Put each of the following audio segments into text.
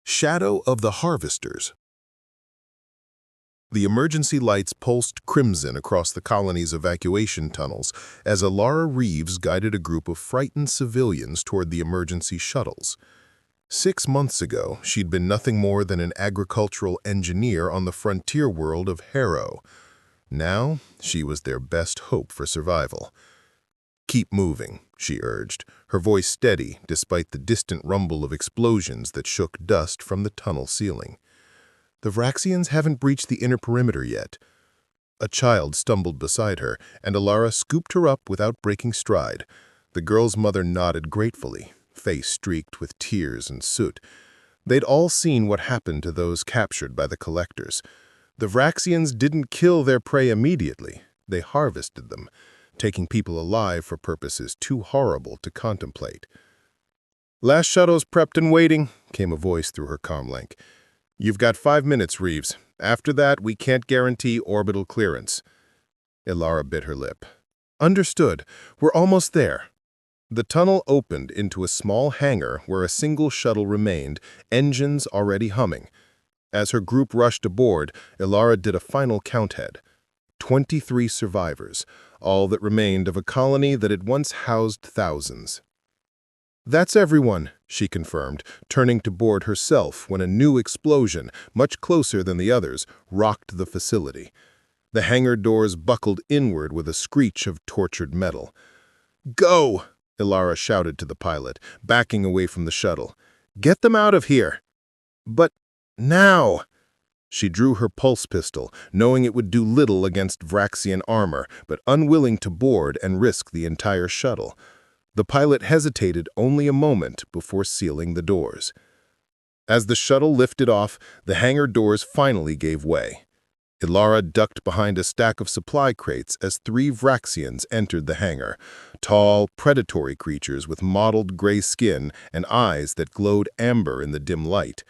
Shadow of the Harvesters. The emergency lights pulsed crimson across the colony's evacuation tunnels as Alara Reeves guided a group of frightened civilians toward the emergency shuttles. 6 months ago, she'd been nothing more than an agricultural engineer on the frontier world of Harrow. Now, she was their best hope for survival. "Keep moving," she urged, her voice steady despite the distant rumble of explosions that shook dust from the tunnel ceiling. "The Vraxians haven't breached the inner perimeter yet." A child stumbled beside her, and Alara scooped her up without breaking stride. The girl's mother nodded gratefully, face streaked with tears and soot. They'd all seen what happened to those captured by the collectors. The Vraxians didn't kill their prey immediately. They harvested them, taking people alive for purposes too horrible to contemplate. "Last shuttle's prepped and waiting," came a voice through her comlink. "You've got 5 minutes, Reeves. After that, we can't guarantee orbital clearance." Alara bit her lip. "Understood. We're almost there." The tunnel opened into a small hangar where a single shuttle remained, engines already humming. As her group rushed aboard, Alara did a final count-head. 23 survivors, all that remained of a colony that had once housed thousands. "That's everyone," she confirmed, turning to board herself when a new explosion, much closer than the others, rocked the facility. The hangar doors buckled inward with a screech of tortured metal. "Go!" Alara shouted to the pilot, backing away from the shuttle. "Get them out of here!" "But now!" She drew her pulse pistol, knowing it would do little against Vraxian armor, but unwilling to board and risk the entire shuttle. The pilot hesitated only a moment before sealing the doors. As the shuttle lifted off, the hangar doors finally gave way. Alara ducked behind a stack of supply crates as 3 Vraxians entered the hangar, tall, predatory creatures with mottled gray skin and eyes that glowed amber in the dim light.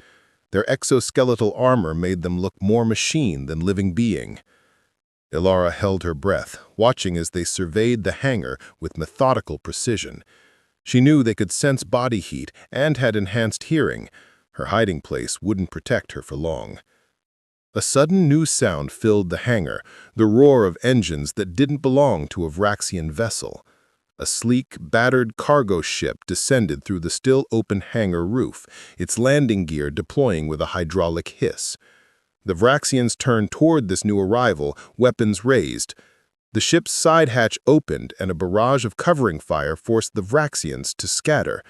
Their exoskeletal armor made them look more machine than living being. Alara held her breath, watching as they surveyed the hangar with methodical precision. She knew they could sense body heat and had enhanced hearing. Her hiding place wouldn't protect her for long. A sudden new sound filled the hangar, the roar of engines that didn't belong to a Vraxian vessel. A sleek, battered cargo ship descended through the still-open hangar roof, its landing gear deploying with a hydraulic hiss. The Vraxians turned toward this new arrival, weapons raised. The ship's side hatch opened, and a barrage of covering fire forced the Vraxians to scatter.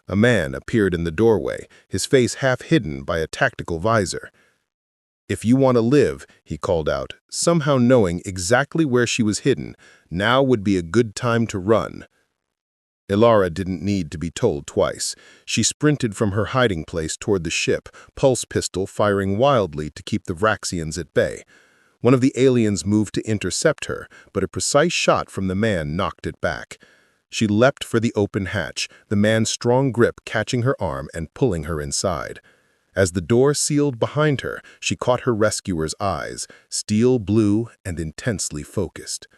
A man appeared in the doorway, his face half hidden by a tactical visor. "If you want to live," he called out, somehow knowing exactly where she was hidden, now would be a good time to run. Alara didn't need to be told twice. She sprinted from her hiding place toward the ship, pulse pistol firing wildly to keep the Vraxians at bay. One of the aliens moved to intercept her, but a precise shot from the man knocked it back. She leapt for the open hatch, the man's strong grip catching her arm and pulling her inside. As the door sealed behind her, she caught her rescuer's eyes, steel blue and intensely focused.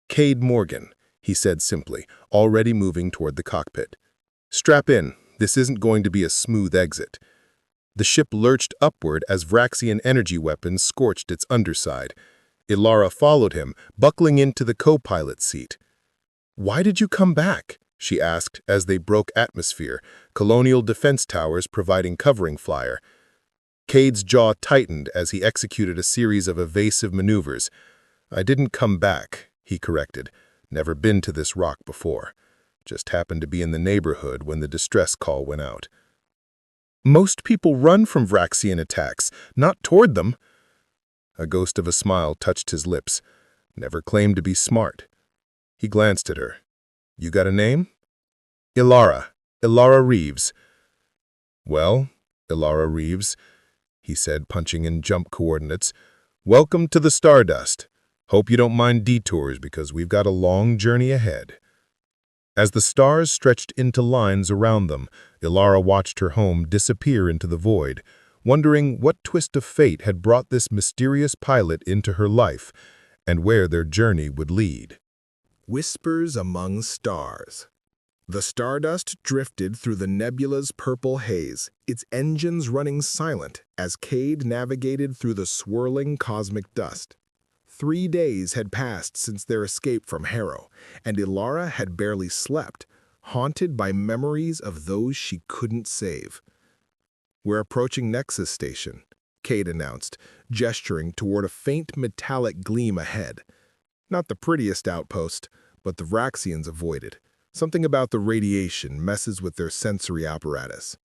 "Cade Morgan," he said simply, already moving toward the cockpit. "Strap in. This isn't going to be a smooth exit." The ship lurched upward as Vraxian energy weapons scorched its underside. Alara followed him, buckling into the co-pilot's seat. "Why did you come back?" she asked as they broke atmosphere, colonial defense towers providing covering fire. Cade's jaw tightened as he executed a series of evasive maneuvers. "I didn't come back," he corrected. "Never been to this rock before. Just happened to be in the neighborhood when the distress call went out." "Most people run from Vraxian attacks, not toward them." A ghost of a smile touched his lips. "Never claimed to be smart." He glanced at her. "You got a name?" Alara Reeves." "Well, Alara Reeves," he said, punching in jump coordinates, "welcome to the Stardust. Hope you don't mind detours because we've got a long journey ahead." As the stars stretched into lines around them, Alara watched her home disappear into the void, wondering what twist of fate had brought this mysterious pilot into her life and where their journey would lead. Whispers Among Stars. The stardust drifted through the nebula's purple haze, its engines running silent as Cade navigated through the swirling cosmic dust. 3 days had passed since their escape from Harrow, and Ilara had barely slept, haunted by memories of those she couldn't save. "We're approaching Nexus Station," Cade announced, gesturing toward a faint metallic gleam ahead. Not the prettiest outpost, but the Vraxians avoided. Something about the radiation messes with their sensory apparatus.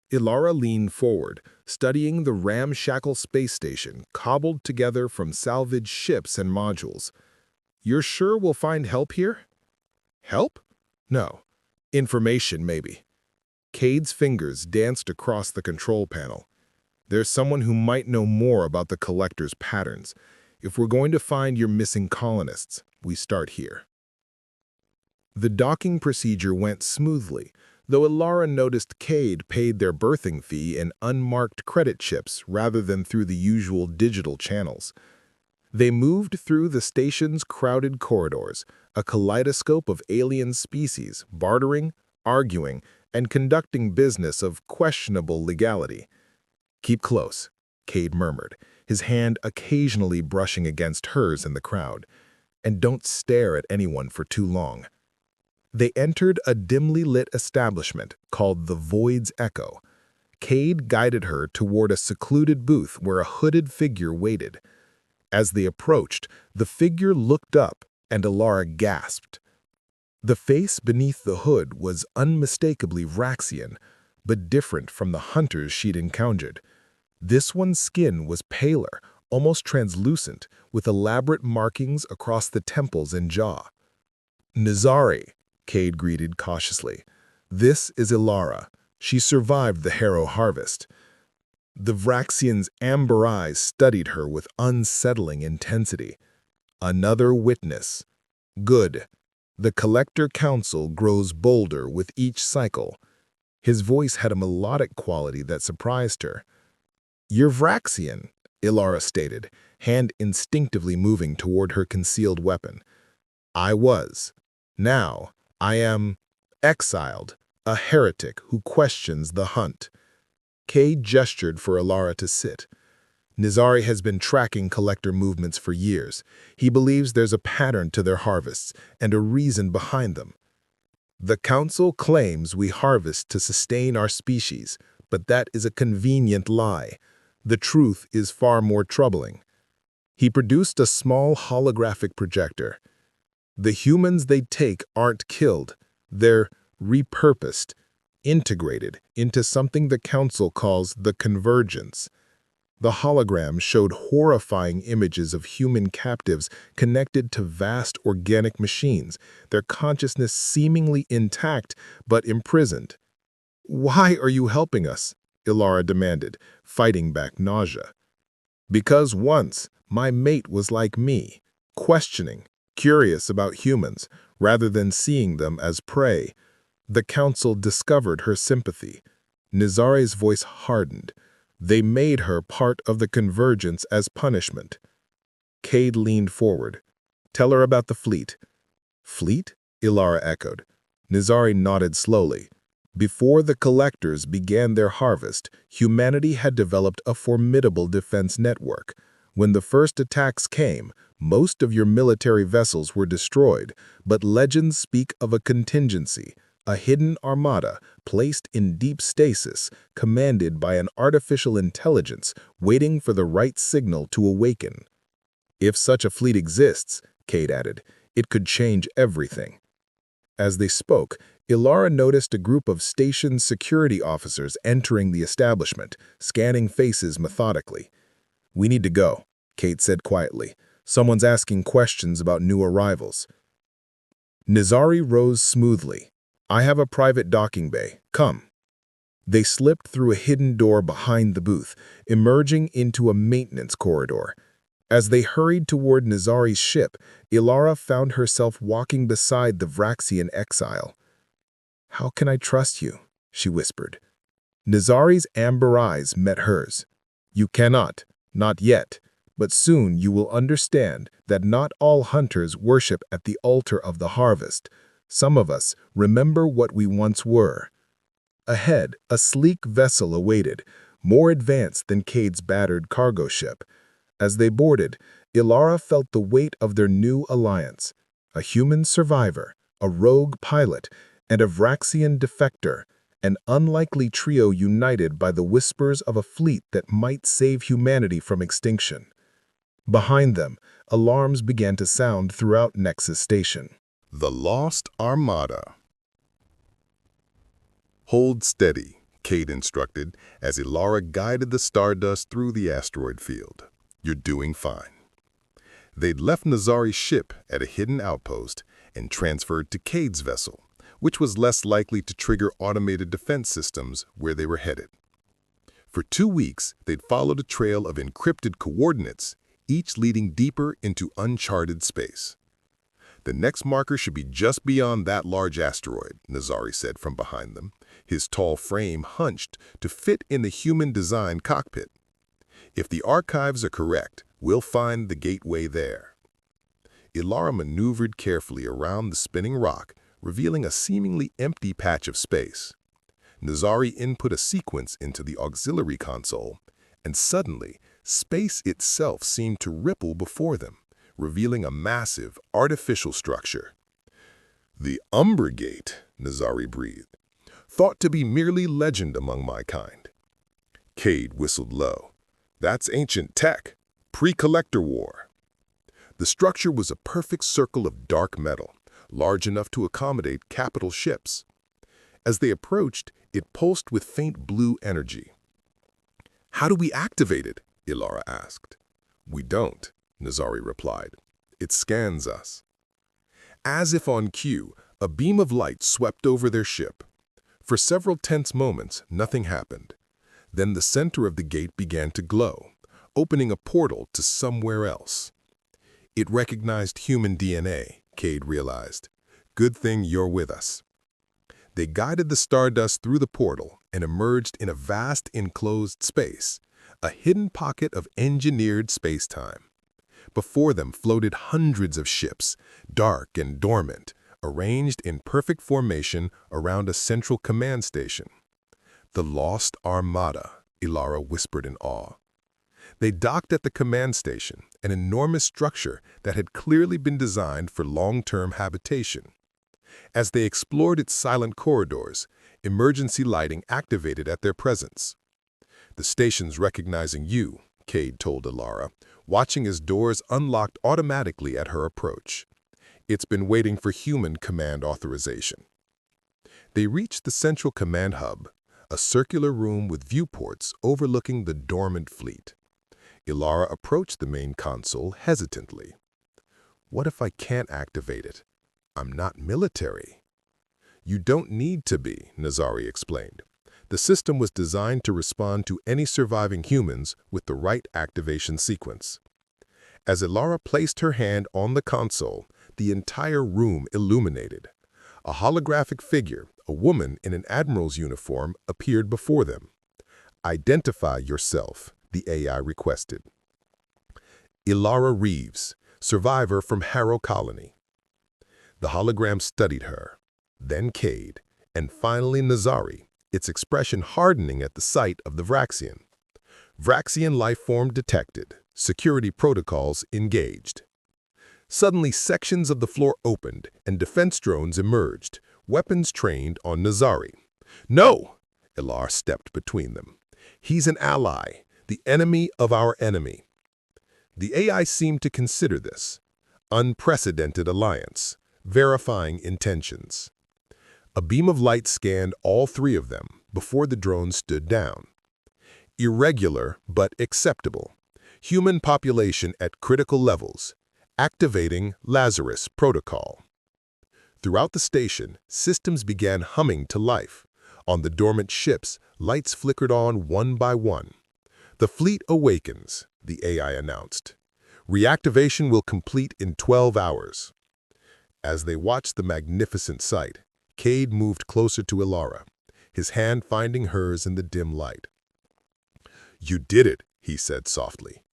Ilara leaned forward, studying the ramshackle space station cobbled together from salvaged ships and modules. "You're sure we'll find help here?" "Help? No. Information, maybe." Cade's fingers danced across the control panel. "There's someone who might know more about the Collector's patterns. If we're going to find your missing colonists, we start here." The docking procedure went smoothly, though Ilara noticed Cade paid their berthing fee in unmarked credit chips rather than through the usual digital channels. They moved through the station's crowded corridors, a kaleidoscope of alien species bartering, arguing, and conducting business of questionable legality. "Keep close," Cade murmured, his hand occasionally brushing against hers in the crowd. "And don't stare at anyone for too long." They entered a dimly lit establishment called the Void's Echo. Cade guided her toward a secluded booth where a hooded figure waited. As they approached, the figure looked up, and Ilara gasped. The face beneath the hood was unmistakably Vraxian, but different from the hunters she'd encountered. This one's skin was paler, almost translucent, with elaborate markings across the temples and jaw. "Nizari," Cade greeted cautiously. "This is Ilara. She survived the Harrow harvest." The Vraxian's amber eyes studied her with unsettling intensity. "Another witness. Good. The Collector Council grows bolder with each cycle." His voice had a melodic quality that surprised her. "You're Vraxian," Ilara stated, hand instinctively moving toward her concealed weapon. "I was. Now, I am exiled, a heretic who questions the hunt." Cade gestured for Ilara to sit. "Nizari has been tracking Collector movements for years. He believes there's a pattern to their harvests and a reason behind them. The Council claims we harvest to sustain our species, but that is a convenient lie. The truth is far more troubling." He produced a small holographic projector. "The humans they take aren't killed. They're repurposed, integrated into something the Council calls the Convergence." The hologram showed horrifying images of human captives connected to vast organic machines, their consciousness seemingly intact but imprisoned. "Why are you helping us?" Ilara demanded, fighting back nausea. "Because once, my mate was like me, questioning, curious about humans, rather than seeing them as prey. The Council discovered her sympathy." Nizari's voice hardened. "They made her part of the Convergence as punishment." Cade leaned forward. "Tell her about the fleet." "Fleet?" Ilara echoed. Nizari nodded slowly. "Before the Collectors began their harvest, humanity had developed a formidable defense network. When the first attacks came, most of your military vessels were destroyed, but legends speak of a contingency, a hidden armada placed in deep stasis, commanded by an artificial intelligence waiting for the right signal to awaken. If such a fleet exists, Cade added, it could change everything. As they spoke, Ilara noticed a group of station security officers entering the establishment, scanning faces methodically. "We need to go," Cade said quietly. "Someone's asking questions about new arrivals." Nizari rose smoothly. "I have a private docking bay. Come." They slipped through a hidden door behind the booth, emerging into a maintenance corridor. As they hurried toward Nizari's ship, Ilara found herself walking beside the Vraxian exile. "How can I trust you?" she whispered. Nizari's amber eyes met hers. "You cannot, not yet, but soon you will understand that not all hunters worship at the altar of the harvest. Some of us remember what we once were. Ahead, a sleek vessel awaited, more advanced than Cade's battered cargo ship. As they boarded, Ilara felt the weight of their new alliance. A human survivor, a rogue pilot, and a Vraxian defector, an unlikely trio united by the whispers of a fleet that might save humanity from extinction. Behind them, alarms began to sound throughout Nexus Station. The Lost Armada. Hold steady, Cade instructed as Ilara guided the Stardust through the asteroid field. You're doing fine. They'd left Nazari's ship at a hidden outpost and transferred to Cade's vessel, which was less likely to trigger automated defense systems where they were headed. For 2 weeks, they'd followed a trail of encrypted coordinates, each leading deeper into uncharted space. The next marker should be just beyond that large asteroid, Nazari said from behind them, his tall frame hunched to fit in the human-designed cockpit. If the archives are correct, we'll find the gateway there. Ilara maneuvered carefully around the spinning rock, revealing a seemingly empty patch of space. Nazari input a sequence into the auxiliary console, and suddenly, space itself seemed to ripple before them, revealing a massive, artificial structure. The Umbra Gate, Nazari breathed, thought to be merely legend among my kind. Cade whistled low. That's ancient tech, pre-collector war. The structure was a perfect circle of dark metal, large enough to accommodate capital ships. As they approached, it pulsed with faint blue energy. How do we activate it? Ilara asked. We don't, Nazari replied. It scans us. As if on cue, a beam of light swept over their ship. For several tense moments, nothing happened. Then the center of the gate began to glow, opening a portal to somewhere else. It recognized human DNA, Cade realized. Good thing you're with us. They guided the Stardust through the portal and emerged in a vast enclosed space, a hidden pocket of engineered space-time. Before them floated hundreds of ships, dark and dormant, arranged in perfect formation around a central command station. The Lost Armada, Ilara whispered in awe. They docked at the command station, an enormous structure that had clearly been designed for long-term habitation. As they explored its silent corridors, emergency lighting activated at their presence. The station's recognizing you, Cade told Ilara, watching as doors unlocked automatically at her approach. It's been waiting for human command authorization. They reached the central command hub, a circular room with viewports overlooking the dormant fleet. Ilara approached the main console hesitantly. What if I can't activate it? I'm not military. You don't need to be, Nazari explained. The system was designed to respond to any surviving humans with the right activation sequence. As Ilara placed her hand on the console, the entire room illuminated. A holographic figure, a woman in an admiral's uniform, appeared before them. Identify yourself, the AI requested. Ilara Reeves, survivor from Harrow Colony. The hologram studied her, then Cade, and finally Nazari, its expression hardening at the sight of the Vraxian. Vraxian life form detected, security protocols engaged. Suddenly, sections of the floor opened and defense drones emerged, weapons trained on Nazari. No! Ilara stepped between them. He's an ally, the enemy of our enemy. The AI seemed to consider this. Unprecedented alliance, verifying intentions. A beam of light scanned all three of them before the drone stood down. Irregular but acceptable. Human population at critical levels. Activating Lazarus Protocol. Throughout the station, systems began humming to life. On the dormant ships, lights flickered on one by one. The fleet awakens, the AI announced. Reactivation will complete in 12 hours. As they watched the magnificent sight, Cade moved closer to Ilara, his hand finding hers in the dim light. You did it, he said softly.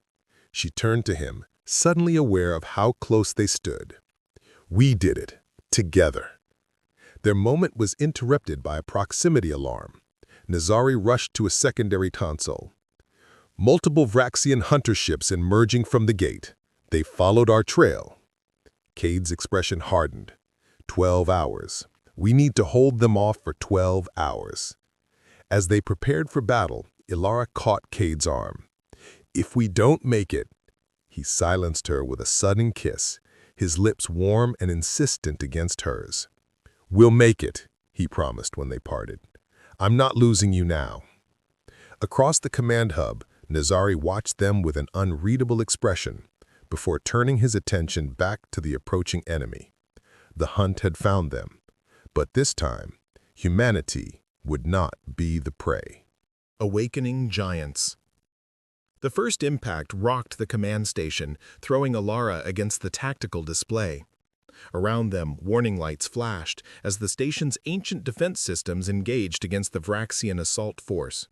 She turned to him, suddenly aware of how close they stood. We did it, together. Their moment was interrupted by a proximity alarm. Nazari rushed to a secondary console. Multiple Vraxian hunter ships emerging from the gate. They followed our trail. Cade's expression hardened. 12 hours. We need to hold them off for 12 hours. As they prepared for battle, Ilara caught Cade's arm. If we don't make it, he silenced her with a sudden kiss, his lips warm and insistent against hers. We'll make it, he promised when they parted. I'm not losing you now. Across the command hub, Nazari watched them with an unreadable expression before turning his attention back to the approaching enemy. The hunt had found them, but this time, humanity would not be the prey. Awakening giants. The first impact rocked the command station, throwing Ilara against the tactical display. Around them, warning lights flashed as the station's ancient defense systems engaged against the Vraxian assault force.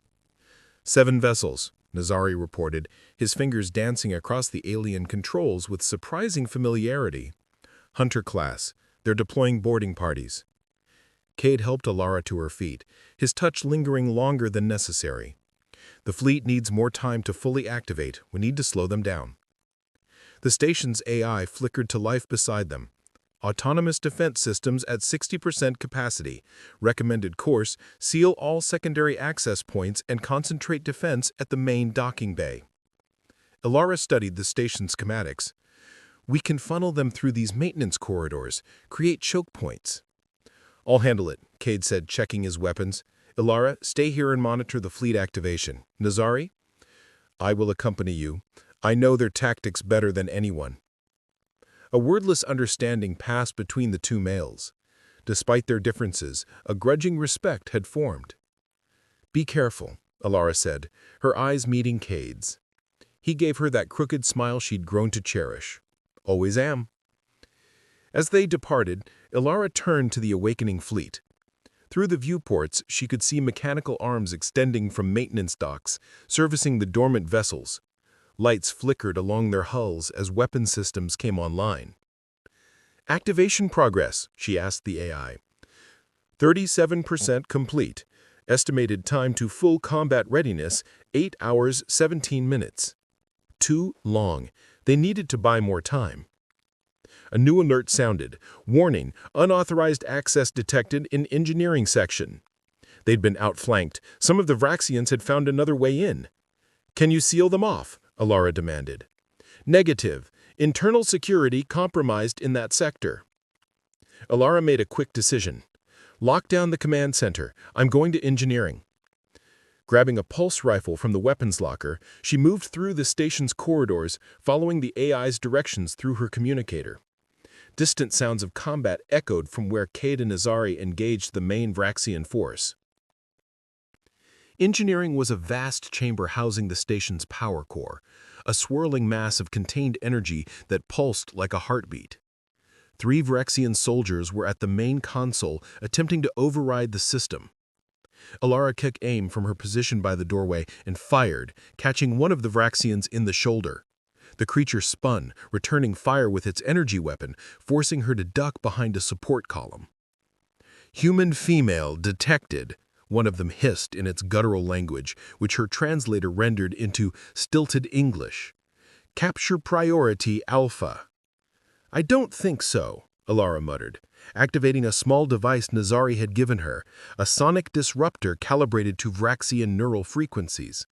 7 vessels, Nazari reported, his fingers dancing across the alien controls with surprising familiarity. Hunter class, they're deploying boarding parties. Cade helped Ilara to her feet, his touch lingering longer than necessary. The fleet needs more time to fully activate. We need to slow them down. The station's AI flickered to life beside them. Autonomous defense systems at 60% capacity. Recommended course, seal all secondary access points and concentrate defense at the main docking bay. Ilara studied the station's schematics. We can funnel them through these maintenance corridors, create choke points. I'll handle it, Cade said, checking his weapons. Ilara, stay here and monitor the fleet activation. Nazari? I will accompany you. I know their tactics better than anyone. A wordless understanding passed between the two males. Despite their differences, a grudging respect had formed. Be careful, Ilara said, her eyes meeting Cade's. He gave her that crooked smile she'd grown to cherish. Always am. As they departed, Ilara turned to the awakening fleet. Through the viewports, she could see mechanical arms extending from maintenance docks, servicing the dormant vessels. Lights flickered along their hulls as weapon systems came online. Activation progress, she asked the AI. 37% complete. Estimated time to full combat readiness, 8 hours, 17 minutes. Too long. They needed to buy more time. A new alert sounded. Warning, unauthorized access detected in engineering section. They'd been outflanked. Some of the Vraxians had found another way in. Can you seal them off? Ilara demanded. Negative. Internal security compromised in that sector. Ilara made a quick decision. Lock down the command center. I'm going to engineering. Grabbing a pulse rifle from the weapons locker, she moved through the station's corridors, following the AI's directions through her communicator. Distant sounds of combat echoed from where Cade and Nazari engaged the main Vraxian force. Engineering was a vast chamber housing the station's power core, a swirling mass of contained energy that pulsed like a heartbeat. 3 Vraxian soldiers were at the main console attempting to override the system. Ilara took aim from her position by the doorway and fired, catching one of the Vraxians in the shoulder. The creature spun, returning fire with its energy weapon, forcing her to duck behind a support column. Human female detected, one of them hissed in its guttural language, which her translator rendered into stilted English. Capture priority Alpha. I don't think so, Ilara muttered, activating a small device Nazari had given her, a sonic disruptor calibrated to Vraxian neural frequencies.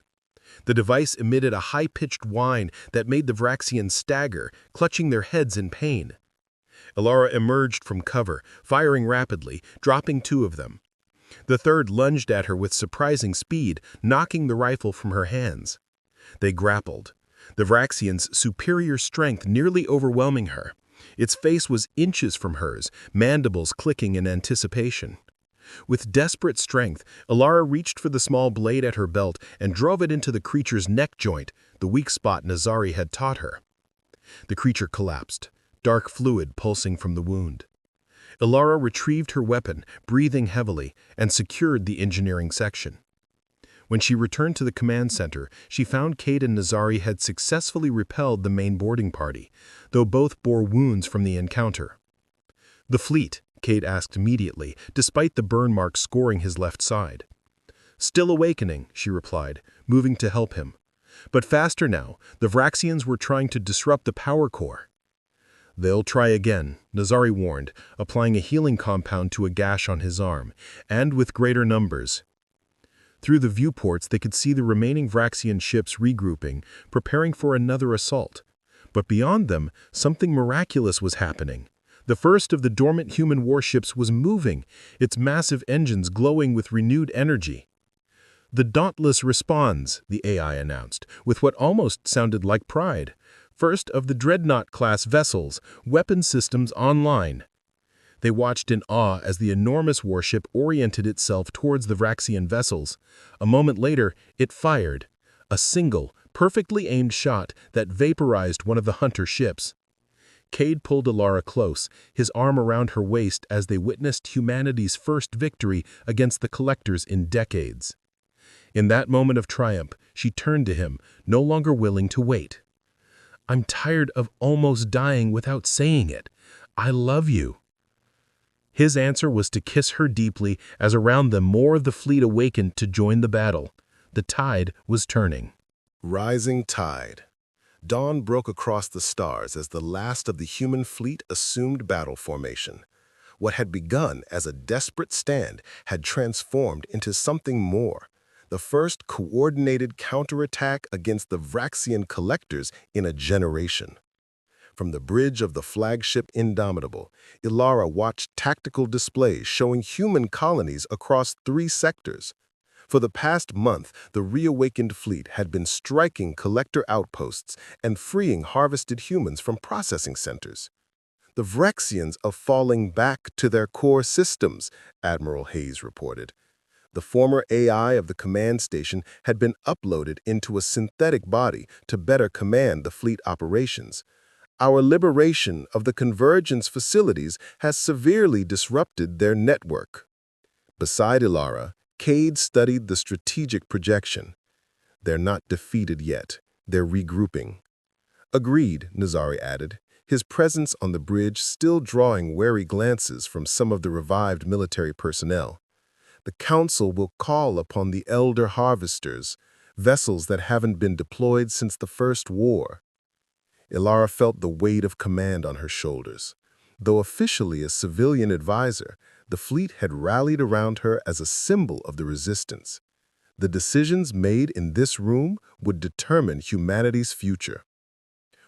The device emitted a high-pitched whine that made the Vraxians stagger, clutching their heads in pain. Ilara emerged from cover, firing rapidly, dropping 2 of them. The third lunged at her with surprising speed, knocking the rifle from her hands. They grappled, the Vraxian's superior strength nearly overwhelming her. Its face was inches from hers, mandibles clicking in anticipation. With desperate strength, Ilara reached for the small blade at her belt and drove it into the creature's neck joint, the weak spot Nazari had taught her. The creature collapsed, dark fluid pulsing from the wound. Ilara retrieved her weapon, breathing heavily, and secured the engineering section. When she returned to the command center, she found Cade and Nazari had successfully repelled the main boarding party, though both bore wounds from the encounter. The fleet, Cade asked immediately, despite the burn mark scoring his left side. "Still awakening," she replied, moving to help him. But faster now, the Vraxians were trying to disrupt the power core. "They'll try again," Nazari warned, applying a healing compound to a gash on his arm, "and with greater numbers." Through the viewports, they could see the remaining Vraxian ships regrouping, preparing for another assault. But beyond them, something miraculous was happening. The first of the dormant human warships was moving, its massive engines glowing with renewed energy. "The Dauntless responds," the AI announced, with what almost sounded like pride. "First of the Dreadnought-class vessels, weapon systems online." They watched in awe as the enormous warship oriented itself towards the Vraxian vessels. A moment later, it fired. A single, perfectly aimed shot that vaporized one of the hunter ships. Cade pulled Ilara close, his arm around her waist as they witnessed humanity's first victory against the Collectors in decades. In that moment of triumph, she turned to him, no longer willing to wait. "I'm tired of almost dying without saying it. I love you." His answer was to kiss her deeply as around them more of the fleet awakened to join the battle. The tide was turning. Rising tide. Dawn broke across the stars as the last of the human fleet assumed battle formation. What had begun as a desperate stand had transformed into something more. The first coordinated counterattack against the Vraxian Collectors in a generation. From the bridge of the flagship Indomitable, Ilara watched tactical displays showing human colonies across 3 sectors. For the past month, the reawakened fleet had been striking collector outposts and freeing harvested humans from processing centers. "The Vraxians are falling back to their core systems," Admiral Hayes reported. The former AI of the command station had been uploaded into a synthetic body to better command the fleet operations. "Our liberation of the convergence facilities has severely disrupted their network." Beside Ilara, Cade studied the strategic projection. "They're not defeated yet. They're regrouping." "Agreed," Nazari added, his presence on the bridge still drawing wary glances from some of the revived military personnel. "The Council will call upon the Elder Harvesters, vessels that haven't been deployed since the First War." Ilara felt the weight of command on her shoulders. Though officially a civilian advisor, the fleet had rallied around her as a symbol of the resistance. The decisions made in this room would determine humanity's future.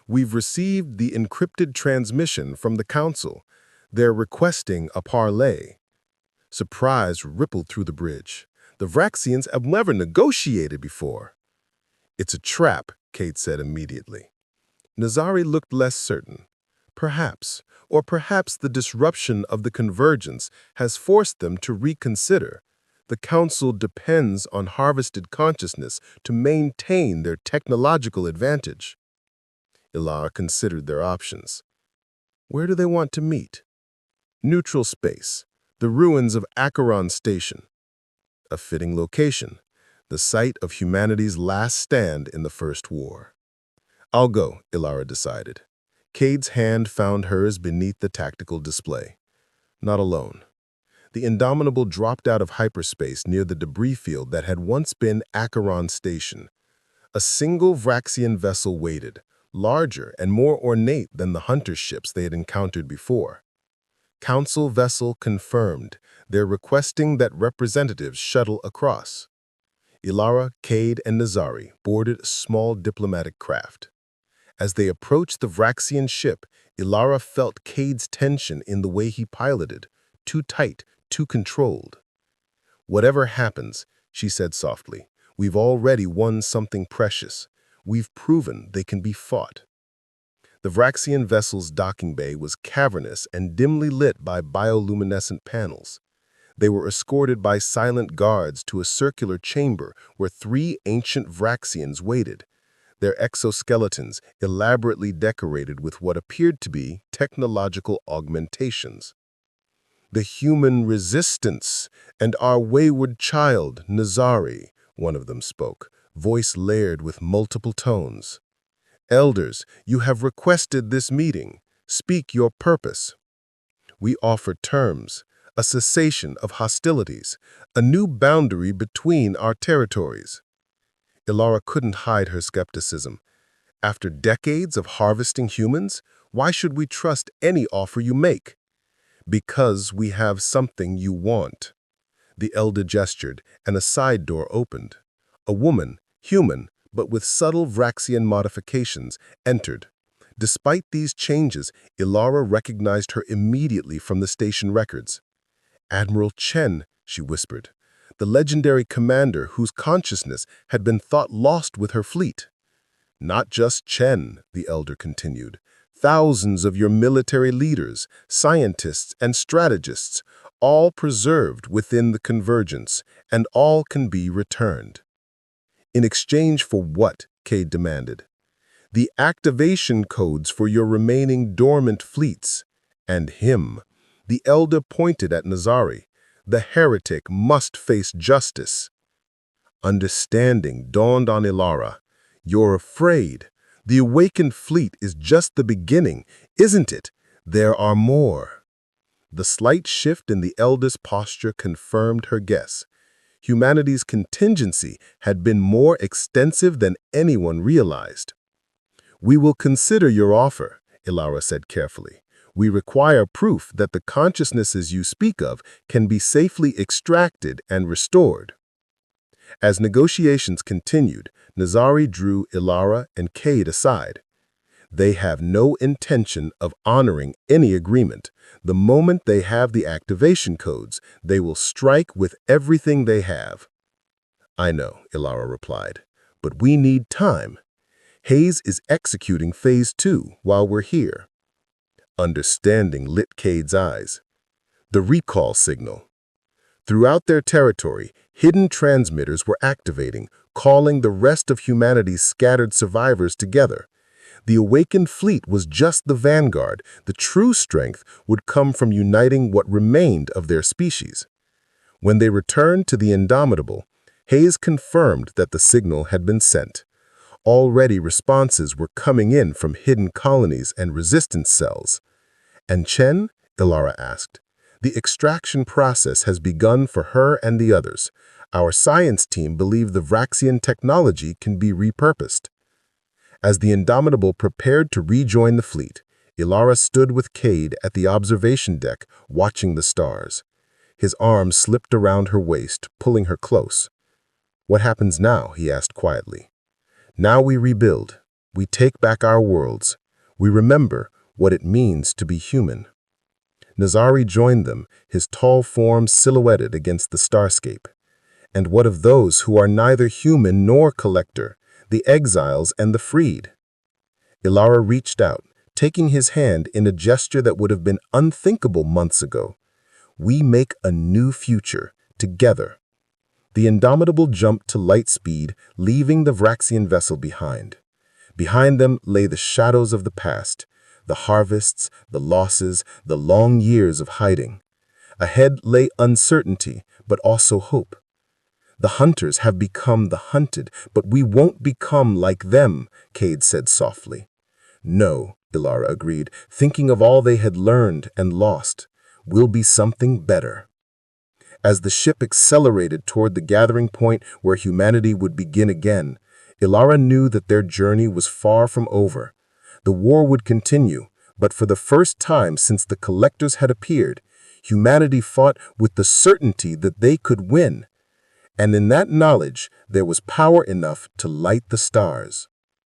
"We've received the encrypted transmission from the Council. They're requesting a parley." Surprise rippled through the bridge. "The Vraxians have never negotiated before." "It's a trap," Cade said immediately. Nazari looked less certain. Perhaps the disruption of the convergence has forced them to reconsider. The Council depends on harvested consciousness to maintain their technological advantage. Ilara considered their options. "Where do they want to meet?" "Neutral space, the ruins of Acheron Station." "A fitting location, the site of humanity's last stand in the First War." "I'll go," Ilara decided. Cade's hand found hers beneath the tactical display. Not alone. The Indomitable dropped out of hyperspace near the debris field that had once been Acheron Station. A single Vraxian vessel waited, larger and more ornate than the hunter ships they had encountered before. "Council vessel confirmed. They're requesting that representatives shuttle across." Ilara, Cade, and Nazari boarded a small diplomatic craft. As they approached the Vraxian ship, Ilara felt Cade's tension in the way he piloted, too tight, too controlled. "Whatever happens," she said softly, "we've already won something precious. We've proven they can be fought." The Vraxian vessel's docking bay was cavernous and dimly lit by bioluminescent panels. They were escorted by silent guards to a circular chamber where 3 ancient Vraxians waited, their exoskeletons elaborately decorated with what appeared to be technological augmentations. "The human resistance and our wayward child, Nazari," one of them spoke, voice layered with multiple tones. "Elders, you have requested this meeting. Speak your purpose." We offer terms, a cessation of hostilities, a new boundary between our territories. Ilara couldn't hide her skepticism. After decades of harvesting humans, why should we trust any offer you make? Because we have something you want. The elder gestured, and a side door opened. A woman, human, but with subtle Vraxian modifications, entered. Despite these changes, Ilara recognized her immediately from the station records. "Admiral Chen," she whispered, "the legendary commander whose consciousness had been thought lost with her fleet." "Not just Chen," the elder continued. "Thousands of your military leaders, scientists, and strategists, all preserved within the convergence, and all can be returned." "In exchange for what?" Cade demanded. "The activation codes for your remaining dormant fleets." "And him." The elder pointed at Nazari. "The heretic must face justice." Understanding dawned on Ilara. "You're afraid. The awakened fleet is just the beginning, isn't it? There are more." The slight shift in the elder's posture confirmed her guess. Humanity's contingency had been more extensive than anyone realized. "We will consider your offer," Ilara said carefully. "We require proof that the consciousnesses you speak of can be safely extracted and restored." As negotiations continued, Nazari drew Ilara and Cade aside. "They have no intention of honoring any agreement. The moment they have the activation codes, they will strike with everything they have." "I know," Ilara replied, "but we need time. Hayes is executing Phase 2 while we're here." Understanding lit Cade's eyes. The recall signal. Throughout their territory, hidden transmitters were activating, calling the rest of humanity's scattered survivors together. The awakened fleet was just the vanguard. The true strength would come from uniting what remained of their species. When they returned to the Indomitable, Hayes confirmed that the signal had been sent. Already responses were coming in from hidden colonies and resistance cells. "And Chen?" Ilara asked. "The extraction process has begun for her and the others. Our science team believe the Vraxian technology can be repurposed." As the Indomitable prepared to rejoin the fleet, Ilara stood with Cade at the observation deck, watching the stars. His arm slipped around her waist, pulling her close. "What happens now?" he asked quietly. "Now we rebuild. We take back our worlds. We remember what it means to be human." Nazari joined them, his tall form silhouetted against the starscape. "And what of those who are neither human nor collector, the exiles and the freed?" Ilara reached out, taking his hand in a gesture that would have been unthinkable months ago. "We make a new future, together." The Indomitable jumped to light speed, leaving the Vraxian vessel behind. Behind them lay the shadows of the past, the harvests, the losses, the long years of hiding. Ahead lay uncertainty, but also hope. "The hunters have become the hunted, but we won't become like them," Cade said softly. "No," Ilara agreed, thinking of all they had learned and lost. "We'll be something better." As the ship accelerated toward the gathering point where humanity would begin again, Ilara knew that their journey was far from over. The war would continue, but for the first time since the collectors had appeared, humanity fought with the certainty that they could win. And in that knowledge, there was power enough to light the stars.